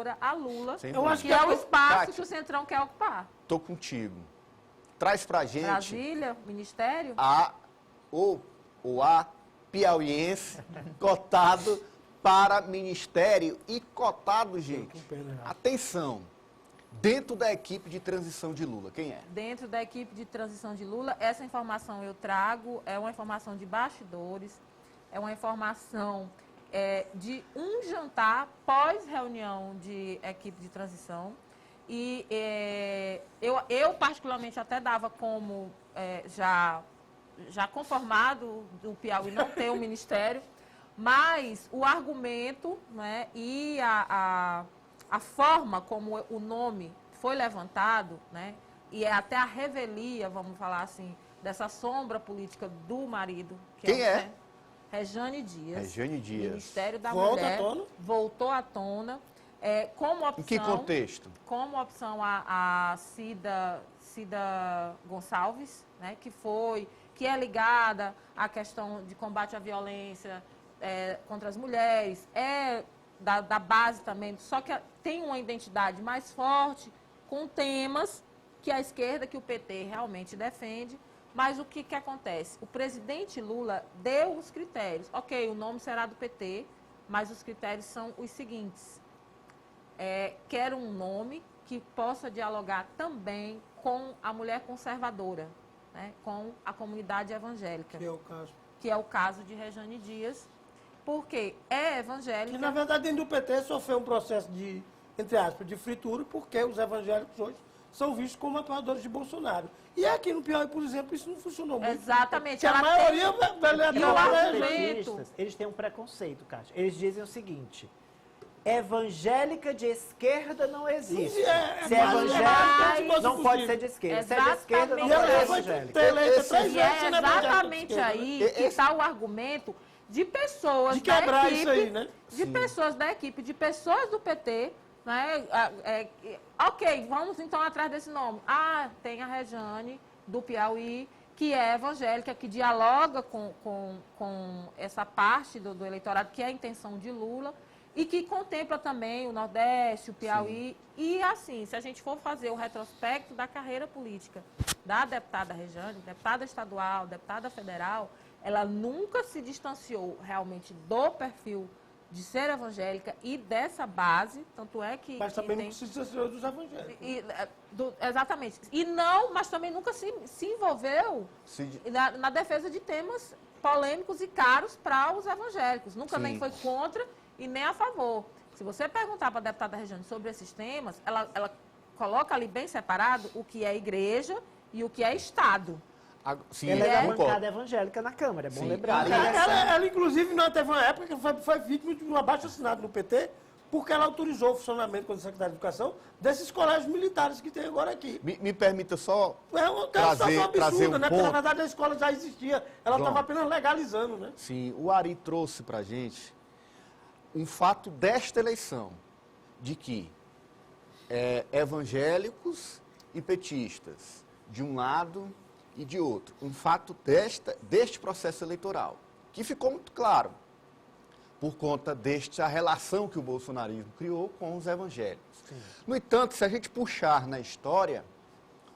senadora a Lula, Eu acho que é o espaço Cátia, que o Centrão quer ocupar. Tô contigo. Traz pra gente Brasília, Ministério. a piauiense cotado para ministério e cotado, gente. Atenção. Dentro da equipe de transição de Lula, quem é? Dentro da equipe de transição de Lula, essa informação eu trago, é uma informação de bastidores, é uma informação de um jantar pós-reunião de equipe de transição. E eu particularmente, até dava como já conformado do Piauí não ter um ministério, mas o argumento, né, e a forma como o nome foi levantado, né, e é até a revelia, vamos falar assim, dessa sombra política do marido. Quem é? Rejane Dias. Rejane Dias. Ministério da Volta Mulher. à tona? Voltou à tona. Como opção, Em que contexto? Como opção a Cida Gonçalves, né, que é ligada à questão de combate à violência contra as mulheres, da base também, só que tem uma identidade mais forte com temas que a esquerda, que o PT realmente defende. Mas o que acontece? O presidente Lula deu os critérios. Ok, o nome será do PT, mas os critérios são os seguintes. Quero um nome que possa dialogar também com a mulher conservadora, né, com a comunidade evangélica. Que é o caso de Rejane Dias, porque é evangélica. Que, na verdade, dentro do PT sofreu um processo de, entre aspas, de fritura, porque os evangélicos hoje são vistos como apoiadores de Bolsonaro. E aqui no Piauí, por exemplo, isso não funcionou muito. Exatamente. Que a maioria eles têm um preconceito, Cátia. Eles dizem o seguinte: evangélica de esquerda não existe. Se é evangélica, não pode ser de esquerda. Se é de esquerda, não pode ser evangélica. E é exatamente aí que está o argumento de pessoas de quebrar da equipe, isso aí, né? de pessoas da equipe, de pessoas do PT, né? Ok, vamos então atrás desse nome. Tem a Rejane do Piauí, que é evangélica, que dialoga com essa parte do eleitorado, que é a intenção de Lula, e que contempla também o Nordeste, o Piauí. Sim. E assim, se a gente for fazer o retrospecto da carreira política da deputada Rejane, deputada estadual, deputada federal, ela nunca se distanciou realmente do perfil de ser evangélica e dessa base, tanto é que... Mas também nunca se distanciou dos evangélicos. Exatamente. Mas também nunca se envolveu na defesa de temas polêmicos e caros para os evangélicos. Nunca nem foi contra e nem a favor. Se você perguntar para a deputada Rejane sobre esses temas, ela coloca ali bem separado o que é igreja e o que é Estado. Sim, ela é da bancada evangélica na Câmara, é bom lembrar. Ela, inclusive, não teve uma época que foi vítima de um abaixo-assinado no PT, porque ela autorizou o funcionamento, quando secretária de Educação, desses colégios militares que tem agora aqui. Me permita só trazer um absurda, ponto. Né? Porque, na verdade, a escola já existia. Ela estava apenas legalizando, né? Sim, o Ari trouxe para a gente um fato desta eleição, de que evangélicos e petistas, de um lado e de outro. Um fato deste processo eleitoral, que ficou muito claro, por conta desta relação que o bolsonarismo criou com os evangélicos. Sim. No entanto, se a gente puxar na história,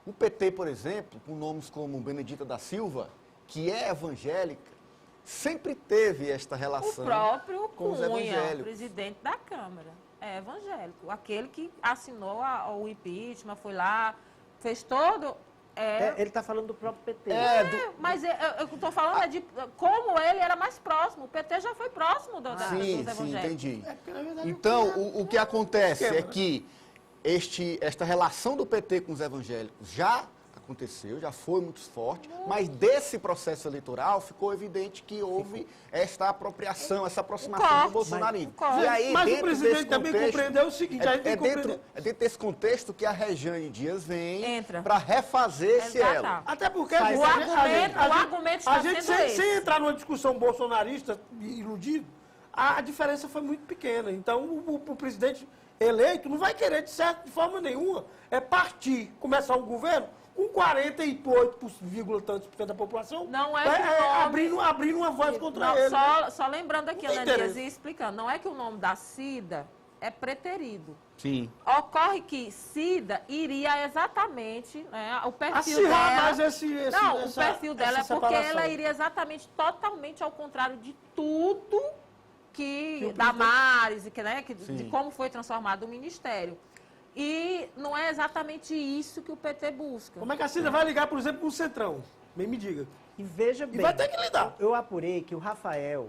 o PT, por exemplo, com nomes como Benedita da Silva, que é evangélica, sempre teve esta relação com os evangélicos. O presidente da Câmara, é evangélico. Aquele que assinou o impeachment, foi lá, fez todo... ele está falando do próprio PT. Mas eu estou falando de como ele era mais próximo. O PT já foi próximo dos evangélicos. Sim, entendi. Então, o que acontece é que esta relação do PT com os evangélicos já aconteceu, já foi muito forte, mas desse processo eleitoral ficou evidente que houve esta apropriação, essa aproximação do bolsonarismo. Mas o presidente também compreendeu o seguinte... dentro desse contexto que a Rejane Dias vem para refazer esse elo. Até porque o argumento está sendo esse. Sem entrar numa discussão bolsonarista iludido, a diferença foi muito pequena. Então, o presidente eleito não vai querer, de forma nenhuma, começar um governo com 48,tantos% da população, não é abrindo uma voz contra ele. Só lembrando aqui, Ana Dias, e explicando, não é que o nome da Cida é preterido. Sim. Ocorre que Cida iria exatamente, né, o perfil Acirrar dela... mais o perfil dela é porque ela iria exatamente, totalmente ao contrário de tudo que Damares, né, de como foi transformado o Ministério. E não é exatamente isso que o PT busca. Como é que a Cida vai ligar, por exemplo, com o Centrão? Bem me diga. E veja bem, E vai ter que lidar. Eu apurei que o Rafael,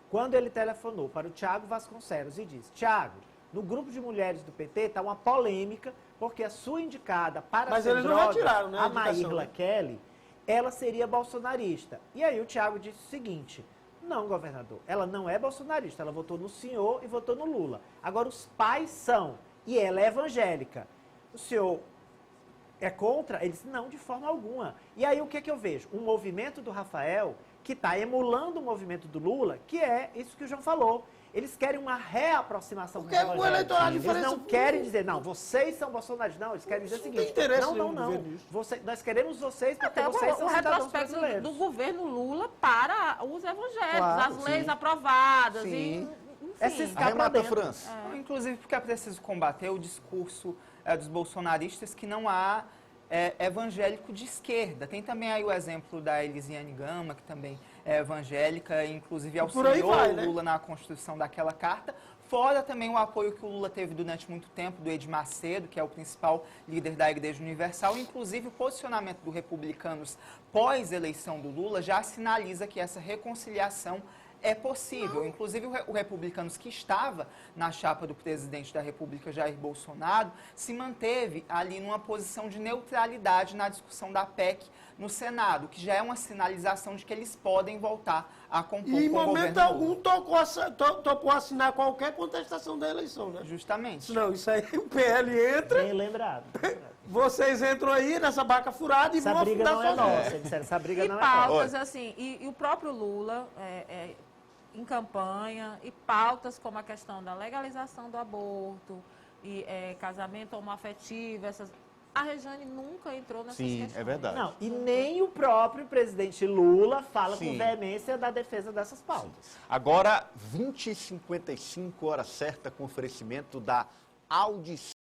quando ele telefonou para o Tiago Vasconcelos e disse, Tiago, no grupo de mulheres do PT está uma polêmica, porque a sua indicada para Mas ser eles não droga, retiraram, né, a a indicação, Maírla né? Kelly, ela seria bolsonarista. E aí o Tiago disse o seguinte, não, governador, ela não é bolsonarista, ela votou no senhor e votou no Lula. Agora, os pais são, e ela é evangélica. O senhor é contra? Ele disse, não, de forma alguma. E aí o que é que eu vejo? Um movimento do Rafael que está emulando o movimento do Lula, que é isso que o João falou. Eles querem uma reaproximação Porque com os o eleitorado evangélicos. Eles não querem dizer, não, vocês são bolsonaristas. Não, eles querem dizer o seguinte, tem interesse não, nenhum não. no governo disso. Nós queremos vocês porque Até vocês o são cidadãos retrospecto brasileiros. do governo Lula para os evangélicos, Claro, as leis aprovadas, Sim. enfim. Essa escapa Arremata, dentro. França. Inclusive porque é preciso combater o discurso dos bolsonaristas que não há evangélico de esquerda. Tem também aí o exemplo da Elisiane Gama, que também é evangélica, e inclusive auxiliou vai, o né? Lula na construção daquela carta. Fora também o apoio que o Lula teve durante muito tempo do Edir Macedo, que é o principal líder da Igreja Universal. Inclusive, o posicionamento do Republicanos pós-eleição do Lula já sinaliza que essa reconciliação é possível. Inclusive, o Republicanos, que estava na chapa do presidente da República, Jair Bolsonaro, se manteve ali numa posição de neutralidade na discussão da PEC no Senado, que já é uma sinalização de que eles podem voltar a compor E em com o momento governo algum Lula. topou assinar qualquer contestação da eleição, né? Justamente. Não, isso aí o PL entra, Bem lembrado. vocês entram aí nessa barca furada e Essa vão briga afundar não é sozinhos. nossa. Eles disseram, essa briga E não é nossa. pautas, assim, e o próprio Lula, em campanha, e pautas como a questão da legalização do aborto, e casamento homoafetivo, a Rejane nunca entrou nessas Sim, questões. é verdade. Não, e nem o próprio presidente Lula fala Sim. com veemência da defesa dessas pautas. Agora, 20h55, hora certa, com oferecimento da audição.